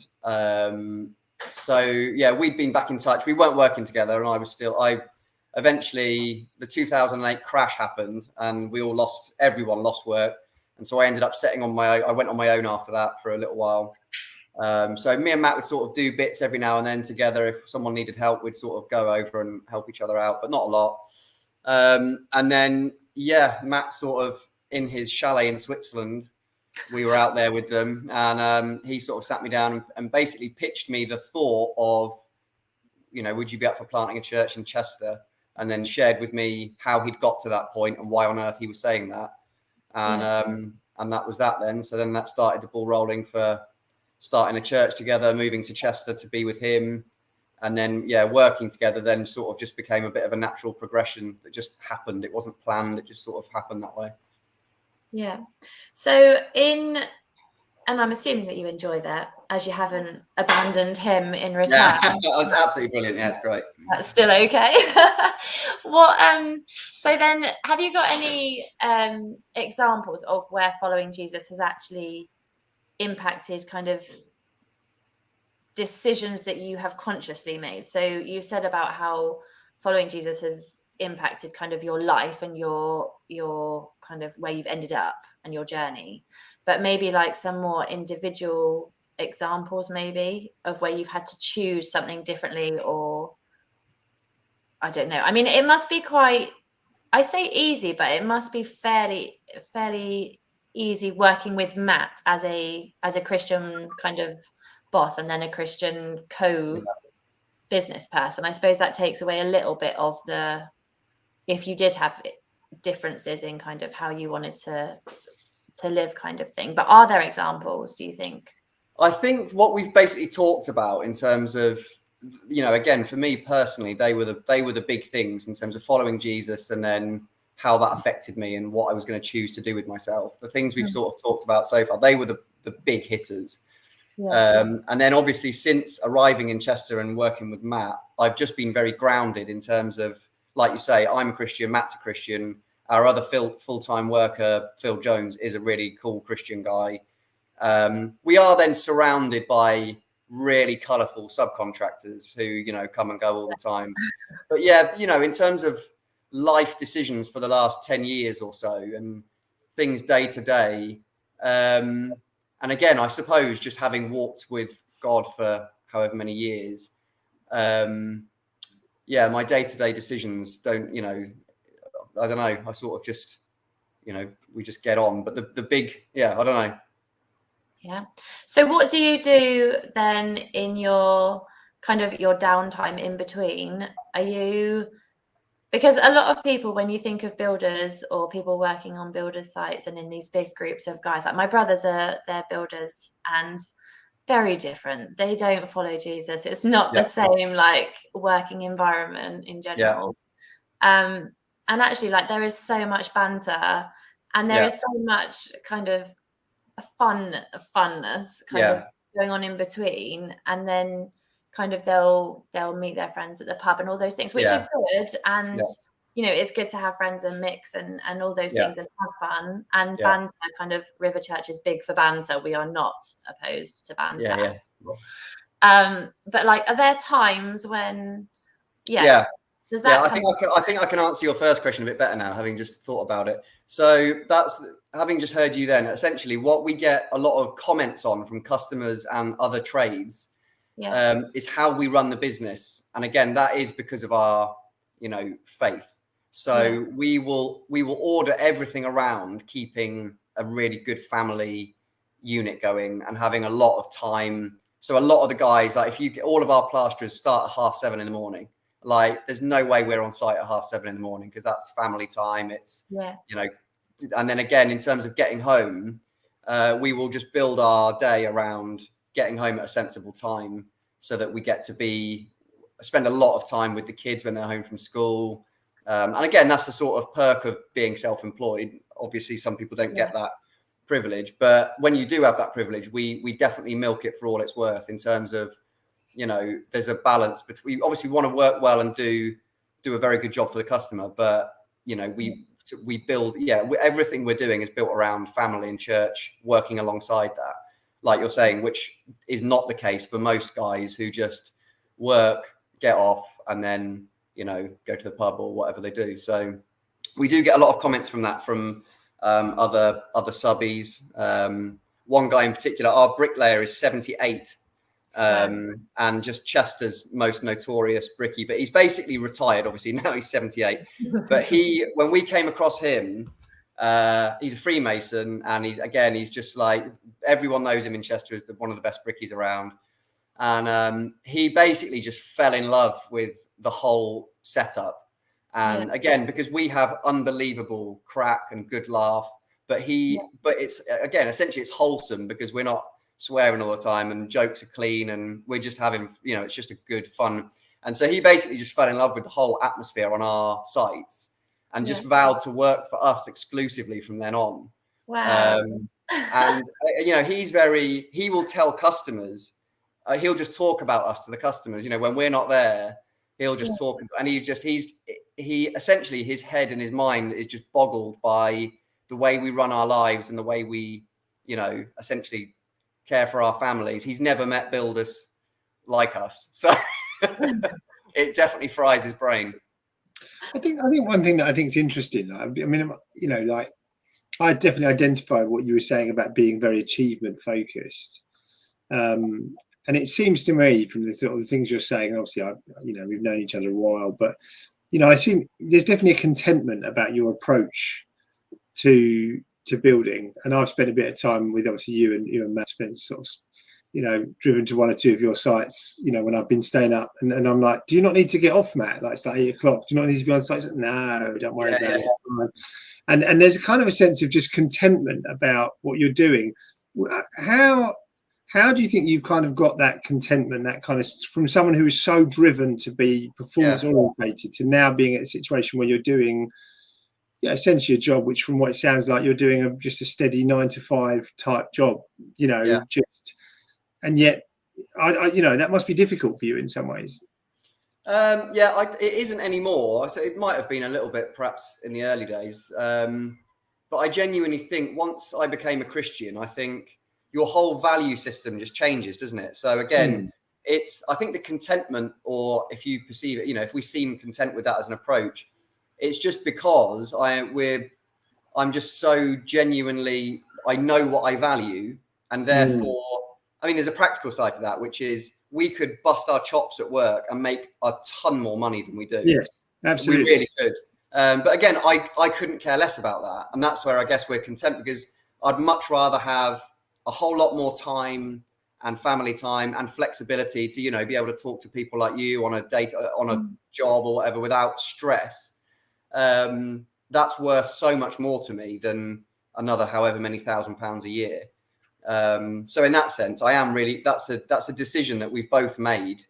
Speaker 4: we'd been back in touch. We weren't working together, and eventually the 2008 crash happened and everyone lost work. And so I ended up I went on my own after that for a little while. So me and Matt would sort of do bits every now and then together. If someone needed help, we'd sort of go over and help each other out, but not a lot. And then, Matt sort of in his chalet in Switzerland, we were out there with them, and he sort of sat me down and basically pitched me the thought of, would you be up for planting a church in Chester? And then shared with me how he'd got to that point and why on earth he was saying that. And and that was that then. So then that started the ball rolling for starting a church together, moving to Chester to be with him. And then, working together then sort of just became a bit of a natural progression that just happened. It wasn't planned. It just sort of happened that way.
Speaker 1: Yeah. So and I'm assuming that you enjoy that, as you haven't abandoned him in return.
Speaker 4: Yeah, that's absolutely brilliant. Yeah, it's great.
Speaker 1: That's still okay. So then have you got any examples of where following Jesus has actually impacted kind of decisions that you have consciously made? So you've said about how following Jesus has impacted kind of your life and your kind of where you've ended up and your journey, but maybe like some more individual examples maybe of where you've had to choose something differently, or I don't know. I mean, it must be quite, I say easy, but it must be fairly easy working with Matt as a Christian kind of boss and then a Christian co-business person. I suppose that takes away a little bit of if you did have differences in kind of how you wanted to live kind of thing. But are there examples, do you think?
Speaker 4: I think what we've basically talked about in terms of, again, for me personally, they were the big things in terms of following Jesus and then how that affected me and what I was going to choose to do with myself. The things we've sort of talked about so far, they were the big hitters. Yeah. And then obviously since arriving in Chester and working with Matt, I've just been very grounded in terms of, like you say, I'm a Christian, Matt's a Christian. Our other full-time worker, Phil Jones, is a really cool Christian guy. We are then surrounded by really colourful subcontractors who, come and go all the time. But yeah, in terms of life decisions for the last 10 years or so and things day to day. And again, I suppose just having walked with God for however many years, my day-to-day decisions don't, I don't know. I sort of just, we just get on. But the big, I don't know.
Speaker 1: Yeah. So what do you do then in your kind of your downtime in between? Because a lot of people, when you think of builders or people working on builders sites and in these big groups of guys, like my brothers they're builders and very different. They don't follow Jesus. It's not the same like working environment in general. Yeah. And actually, like there is so much banter and there is so much kind of funness kind of going on in between, and then kind of they'll meet their friends at the pub and all those things, which are good, and it's good to have friends and mix and all those things and have fun and banter. Kind of River Church is big for banter. We are not opposed to banter. But like, are there times when does that
Speaker 4: I think I can answer your first question a bit better now, having just thought about it. So that's having just heard you then. Essentially, what we get a lot of comments on from customers and other trades is how we run the business. And again, that is because of our, faith. So we will order everything around keeping a really good family unit going and having a lot of time. So a lot of the guys, like if you get all of our plasterers start at 7:30 in the morning. Like there's no way we're on site at 7:30 in the morning because that's family time. It's, and then again, in terms of getting home, we will just build our day around getting home at a sensible time so that we get to spend a lot of time with the kids when they're home from school. And again, that's the sort of perk of being self-employed. Obviously, some people don't get that privilege, but when you do have that privilege, we definitely milk it for all it's worth in terms of, there's a balance between, obviously we want to work well and do a very good job for the customer, but we build, everything we're doing is built around family and church working alongside that, like you're saying, which is not the case for most guys who just work, get off and then, go to the pub or whatever they do. So we do get a lot of comments from that, from other subbies. One guy in particular, our bricklayer is 78. And just Chester's most notorious brickie, but he's basically retired. Obviously now he's 78, but when we came across him, he's a Freemason, and he's just like, everyone knows him in Chester as one of the best brickies around, and he basically just fell in love with the whole setup. And again, because we have unbelievable crack and good laugh, but it's again, essentially it's wholesome because we're not swearing all the time and jokes are clean and we're just having, it's just a good fun. And so he basically just fell in love with the whole atmosphere on our sites and just vowed to work for us exclusively from then on.
Speaker 1: Wow.
Speaker 4: And he will tell customers, he'll just talk about us to the customers, when we're not there, he'll just talk. And he essentially, his head and his mind is just boggled by the way we run our lives and the way we, essentially care for our families. He's never met builders like us. So it definitely fries his brain.
Speaker 3: I think one thing that I think is interesting, I mean, I definitely identified what you were saying about being very achievement focused. And it seems to me from the sort of things you're saying, obviously, we've known each other a while, but, I see there's definitely a contentment about your approach to building. And I've spent a bit of time with, obviously, you and Matt spent sort of, driven to one or two of your sites, when I've been staying up and I'm like, do you not need to get off, Matt? Like, it's like 8 o'clock. Do you not need to be on site? Like, no, don't worry about it. And there's a kind of a sense of just contentment about what you're doing. How do you think you've kind of got that contentment, that kind of, from someone who is so driven to be performance orientated to now being at a situation where you're doing, essentially a job which, from what it sounds like, you're doing just a steady 9-to-5 type job, and yet, that must be difficult for you in some ways.
Speaker 4: It isn't anymore. So it might have been a little bit, perhaps, in the early days. But I genuinely think once I became a Christian, I think your whole value system just changes, doesn't it? So again, I think the contentment, or if you perceive it, if we seem content with that as an approach, it's just because I'm just so genuinely, I know what I value, and therefore, I mean, there's a practical side to that, which is we could bust our chops at work and make a ton more money than we do.
Speaker 3: Yes, absolutely.
Speaker 4: We really could. But again, I couldn't care less about that. And that's where I guess we're content, because I'd much rather have a whole lot more time and family time and flexibility to, be able to talk to people like you on a date, on a job or whatever without stress. That's worth so much more to me than another however many £1,000 a year. So in that sense, I am really, that's a decision that we've both made.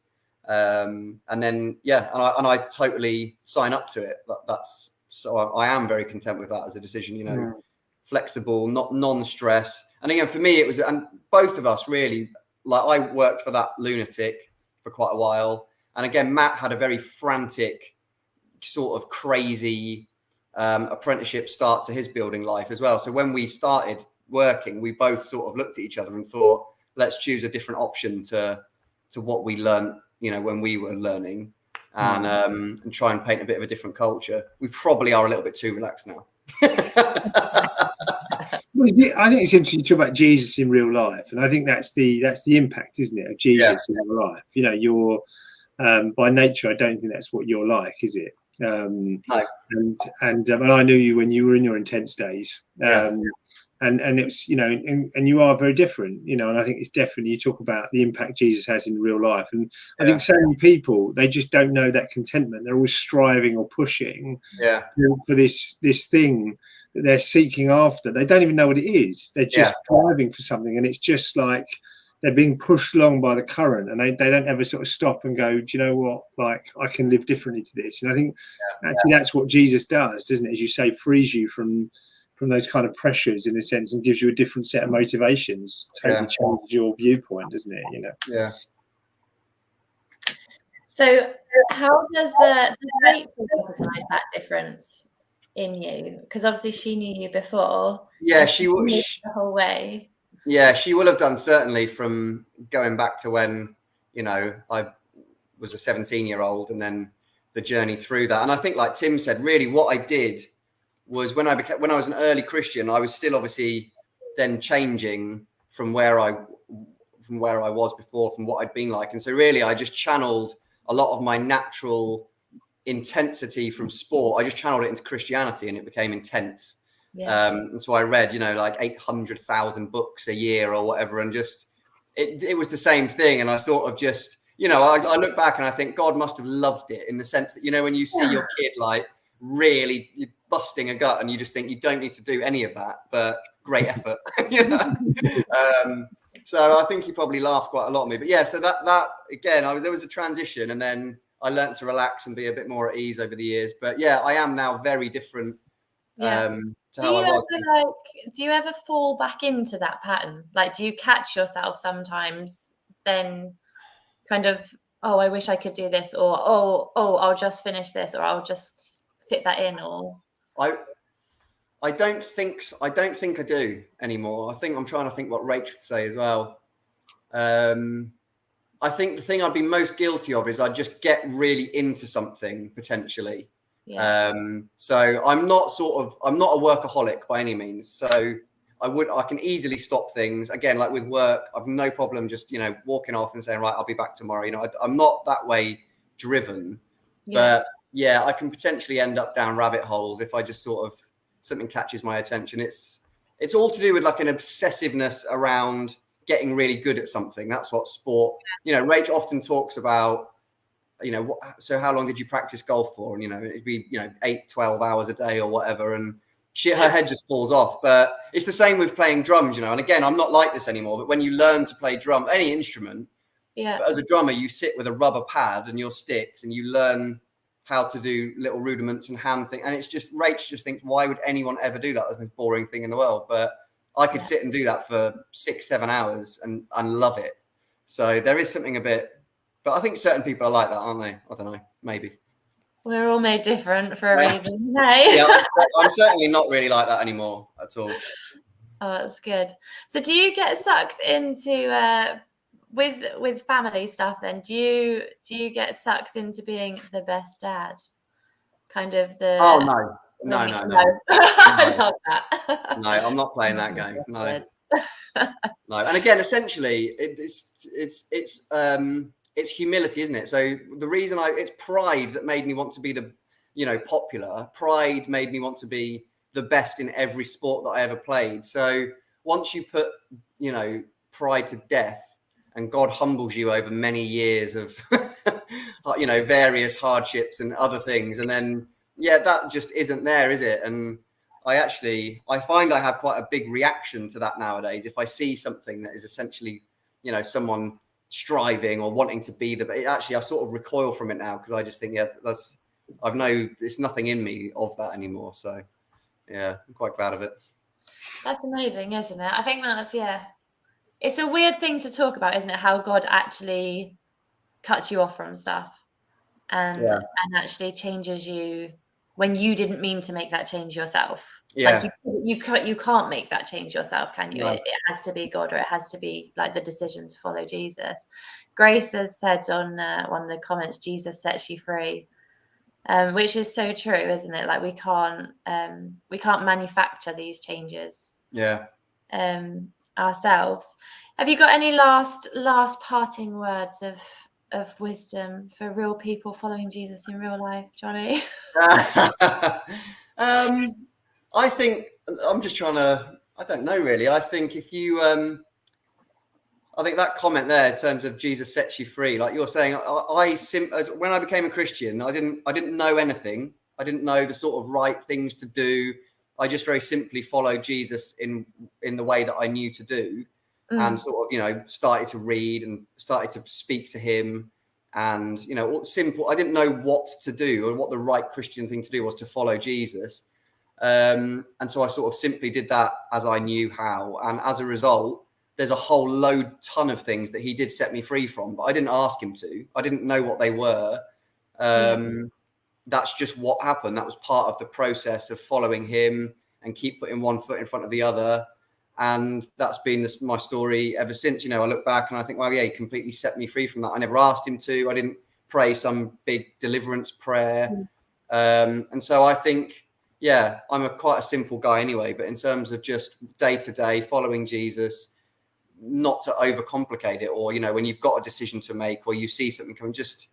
Speaker 4: And then, and I totally sign up to it. So I am very content with that as a decision, flexible, not non-stress. And again, for me, it was, and both of us really, like, I worked for that lunatic for quite a while. And again, Matt had a very frantic, sort of crazy apprenticeship start to his building life as well. So when we started working, we both sort of looked at each other and thought, let's choose a different option to what we learned, when we were learning, and try and paint a bit of a different culture. We probably are a little bit too relaxed now.
Speaker 3: Well, I think it's interesting to talk about Jesus in real life, and I think that's the impact, isn't it, of Jesus in real life? You're by nature, I don't think that's what you're like, is it? No. And I knew you when you were in your intense days. And it's, and you are very different, and I think it's definitely, you talk about the impact Jesus has in real life. And I think so many people, they just don't know that contentment. They're always striving or pushing for this thing that they're seeking after. They don't even know what it is. They're just driving for something. And it's just like they're being pushed along by the current, and they don't ever sort of stop and go, do you know what? Like, I can live differently to this. And I think actually that's what Jesus does, doesn't it? As you say, frees you from those kind of pressures, in a sense, and gives you a different set of motivations. Totally changes your viewpoint, doesn't it?
Speaker 4: Yeah.
Speaker 1: So how does Rachel recognise that difference in you? Because obviously she knew you before. Yeah, she was the whole way.
Speaker 4: Yeah, she will have done, certainly, from going back to when, I was a 17-year-old, and then the journey through that. And I think, like Tim said, really what I did was when I was an early Christian, I was still obviously then changing from where I was before, from what I'd been like. And so really I just channeled a lot of my natural intensity from sport. I just channeled it into Christianity, and it became intense. And so I read, like 800,000 books a year or whatever. And just, it was the same thing. And I sort of just, I look back and I think God must have loved it, in the sense that, when you see your kid, like, really busting a gut, and you just think you don't need to do any of that, but great effort. So I think he probably laughed quite a lot at me. But yeah, so that again, there was a transition, and then I learned to relax and be a bit more at ease over the years. But yeah, I am now very different to how I was.
Speaker 1: Do you ever fall back into that pattern? Like, do you catch yourself sometimes then kind of, oh, I wish I could do this, or oh, I'll just finish this, or I'll just fit that in, or
Speaker 4: I don't think I do anymore. I think I'm trying to think what Rach would say as well. I think the thing I'd be most guilty of is I'd just get really into something potentially. Yeah. So I'm not a workaholic by any means. So I can easily stop things. Again, like with work, I've no problem just, walking off and saying, right, I'll be back tomorrow. I'm not that way driven, but yeah, I can potentially end up down rabbit holes if I just something catches my attention. It's all to do with like an obsessiveness around getting really good at something. That's what sport, Rach often talks about, so how long did you practice golf for? And, it'd be, 8-12 hours a day or whatever. And her head just falls off. But it's the same with playing drums, and again, I'm not like this anymore, but when you learn to play drum, any instrument, but as a drummer, you sit with a rubber pad and your sticks and you learn how to do little rudiments and hand things. And it's just, Rach just thinks, why would anyone ever do that? That's the most boring thing in the world. But I could sit and do that for 6-7 hours and love it. So there is something a bit, but I think certain people are like that, aren't they? I don't know, maybe.
Speaker 1: We're all made different for a reason. Hey?
Speaker 4: Yeah, I'm certainly not really like that anymore at all.
Speaker 1: Oh, that's good. So do you get sucked into with family stuff then? Do you get sucked into being the best dad? Kind of the
Speaker 4: No.
Speaker 1: I love that.
Speaker 4: No, I'm not playing that game. No. No. And again, essentially it's humility, isn't it? So the reason it's pride that made me want to be the, popular. Pride made me want to be the best in every sport that I ever played. So once you put, pride to death, and God humbles you over many years of, various hardships and other things, and then that just isn't there, is it? And I find I have quite a big reaction to that nowadays. If I see something that is essentially, someone striving or wanting to be I sort of recoil from it now, because I just think, there's nothing in me of that anymore. So yeah, I'm quite glad of it.
Speaker 1: That's amazing, isn't it? I think that's, it's a weird thing to talk about, isn't it? How God actually cuts you off from stuff and actually changes you when you didn't mean to make that change yourself. Yeah. Like you can't make that change yourself, can you? No. It has to be God, or it has to be like the decision to follow Jesus. Grace has said on one of the comments, Jesus sets you free, which is so true, isn't it? Like we can't manufacture these changes.
Speaker 4: Yeah.
Speaker 1: Ourselves. Have you got any last parting words of wisdom for real people following Jesus in real life, Jonny?
Speaker 4: I think I'm just trying to, I don't know really. I think if you, I think that comment there in terms of Jesus sets you free, like you're saying, when I became a Christian, I didn't know anything. I didn't know the sort of right things to do. I just very simply followed Jesus in the way that I knew to do, and sort of, started to read and started to speak to him, and, simple. I didn't know what to do or what the right Christian thing to do was to follow Jesus. And so I sort of simply did that as I knew how. And as a result, there's a whole ton of things that he did set me free from, but I didn't ask him to. I didn't know what they were. That's just what happened. That was part of the process of following him and keep putting one foot in front of the other. And that's been my story ever since. I look back and I think, well, yeah, he completely set me free from that. I never asked him to. I didn't pray some big deliverance prayer. And so I think, I'm quite a simple guy anyway, but in terms of just day to day following Jesus, not to overcomplicate it, or, when you've got a decision to make or you see something coming, just,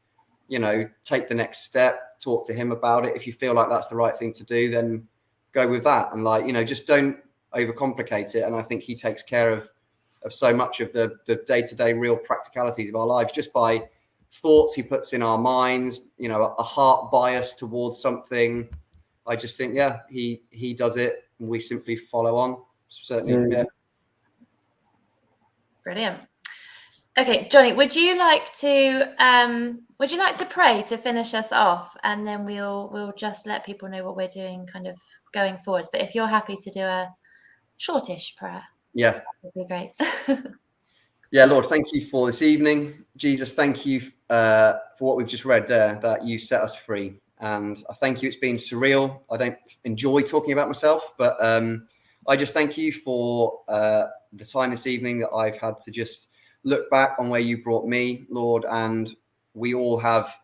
Speaker 4: take the next step, talk to him about it. If you feel like that's the right thing to do, then go with that. And just don't overcomplicate it. And I think he takes care of so much of the day-to-day real practicalities of our lives, just by thoughts he puts in our minds, a heart bias towards something, I just think, yeah, he does it, and we simply follow on. Certainly, yeah.
Speaker 1: Brilliant. Okay, Jonny, would you like to pray to finish us off, and then we'll just let people know what we're doing kind of going forwards. But if you're happy to do a shortish prayer,
Speaker 4: Yeah,
Speaker 1: that'd be great.
Speaker 4: Yeah, Lord, thank you for this evening. Jesus, thank you for what we've just read there, that you set us free. And I thank you. It's been surreal. I don't enjoy talking about myself, but I just thank you for the time this evening that I've had to just look back on where you brought me, Lord. And we all have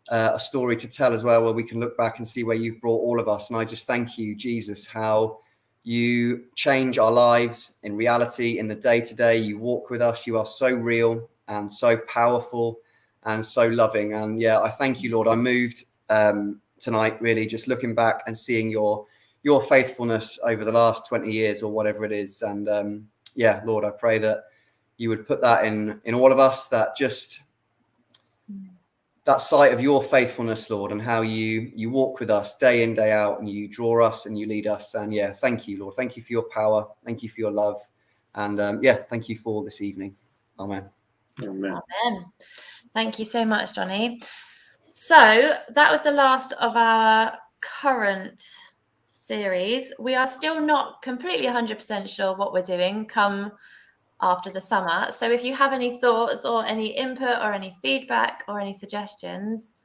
Speaker 4: a story to tell as well, where we can look back and see where you've brought all of us. And I just thank you, Jesus, how you change our lives in reality, in the day-to-day. You walk with us. You are so real and so powerful and so loving. And yeah, I thank you, Lord. I moved tonight, really, just looking back and seeing your faithfulness over the last 20 years or whatever it is. And yeah, Lord, I pray that you would put that in all of us, that just that sight of your faithfulness, Lord, and how you walk with us day in, day out, and you draw us and you lead us. And yeah, thank you, Lord. Thank you for your power. Thank you for your love. And yeah, thank you for this evening. Amen.
Speaker 3: Amen.
Speaker 1: Amen. Thank you so much, Jonny. So that was the last of our current series. We are still not completely 100% sure what we're doing come after the summer. So if you have any thoughts or any input or any feedback or any suggestions,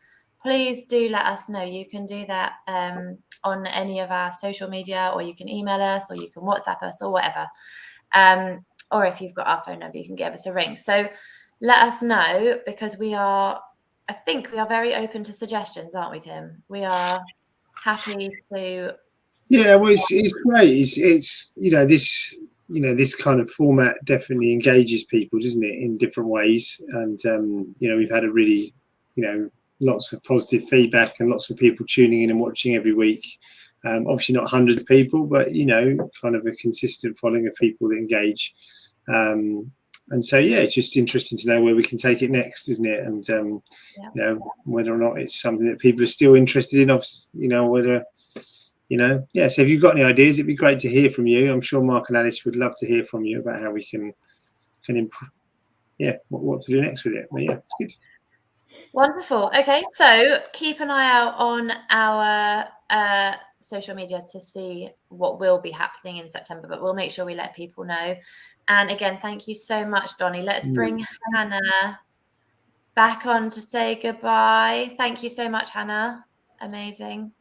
Speaker 1: please do let us know. You can do that on any of our social media, or you can email us, or you can WhatsApp us, or whatever. Or if you've got our phone number, you can give us a ring. So let us know, because I think we are very open to suggestions, aren't we, Tim? We are happy to.
Speaker 3: Yeah, well, it's great. It's this kind of format definitely engages people, doesn't it, in different ways. And we've had a really lots of positive feedback and lots of people tuning in and watching every week. Obviously not hundreds of people, but kind of a consistent following of people that engage. And so yeah, it's just interesting to know where we can take it next, isn't it? And whether or not it's something that people are still interested in, whether so if you've got any ideas, it'd be great to hear from you. I'm sure Mark and Alice would love to hear from you about how we can improve, what to do next with it. But yeah, it's good.
Speaker 1: Wonderful. Okay, so keep an eye out on our social media to see what will be happening in September, but we'll make sure we let people know. And again, thank you so much, Jonny. Let's bring Hannah back on to say goodbye. Thank you so much, Hannah. Amazing.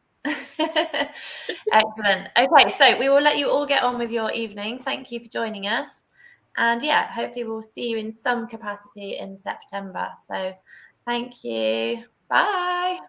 Speaker 1: Excellent. Okay, so we will let you all get on with your evening. Thank you for joining us. And yeah, hopefully we'll see you in some capacity in September. So thank you. Bye.